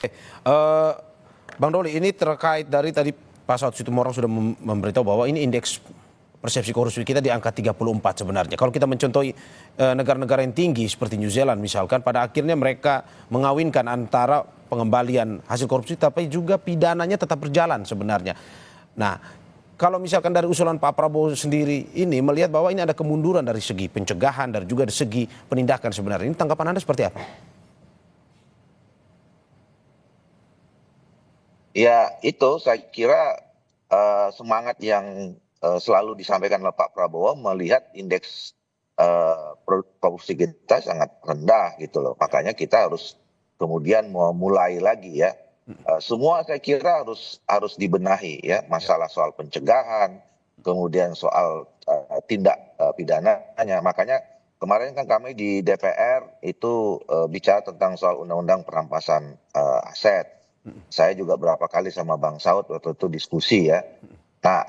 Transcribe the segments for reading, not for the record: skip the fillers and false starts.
Eh, Bang Doli, ini terkait dari tadi Pak Saud Situmorang sudah memberitahu bahwa ini indeks persepsi korupsi kita di angka 34 sebenarnya. Kalau kita mencontohi negara-negara yang tinggi seperti New Zealand misalkan, pada akhirnya mereka mengawinkan antara pengembalian hasil korupsi tapi juga pidananya tetap berjalan sebenarnya. Nah, kalau misalkan dari usulan Pak Prabowo sendiri ini melihat bahwa ini ada kemunduran dari segi pencegahan dan juga dari segi penindakan sebenarnya. Ini tanggapan Anda seperti apa? Ya itu saya kira semangat yang selalu disampaikan oleh Pak Prabowo melihat indeks korupsi kita sangat rendah gitu loh. Makanya kita harus kemudian memulai lagi ya. Semua saya kira harus dibenahi ya, Ya. masalah soal pencegahan, kemudian soal tindak pidananya. Makanya kemarin kan kami di DPR itu bicara tentang soal undang-undang perampasan aset. Saya juga berapa kali sama Bang Saud waktu itu diskusi ya. Nah,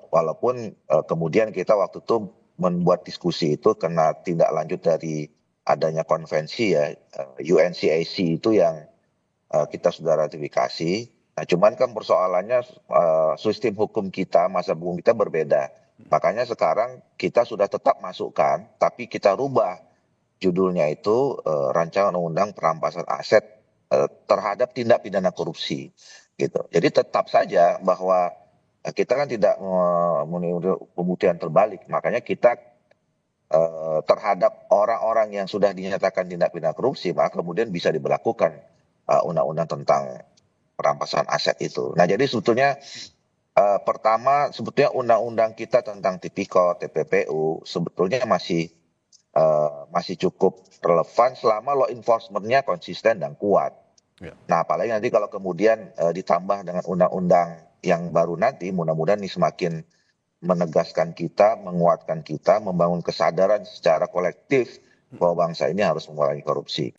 walaupun kemudian kita waktu itu membuat diskusi itu karena tindak lanjut dari adanya konvensi ya, UNCAC itu yang kita sudah ratifikasi. Nah, cuman kan persoalannya sistem hukum kita, masa hukum kita berbeda. Makanya sekarang kita sudah tetap masukkan, tapi kita rubah judulnya itu Rancangan Undang-Undang Perampasan Aset terhadap tindak pidana korupsi gitu. Jadi tetap saja bahwa kita kan tidak memenuhi pembuktian terbalik, makanya kita terhadap orang-orang yang sudah dinyatakan tindak pidana korupsi, maka kemudian bisa diberlakukan undang-undang tentang perampasan aset itu. Nah, jadi sebetulnya pertama sebetulnya undang-undang kita tentang Tipikor, TPPU sebetulnya masih cukup relevan selama law enforcement-nya konsisten dan kuat. Ya. Nah, apalagi nanti kalau kemudian ditambah dengan undang-undang yang baru nanti, mudah-mudahan ini semakin menegaskan kita, menguatkan kita, membangun kesadaran secara kolektif bahwa bangsa ini harus mengurangi korupsi.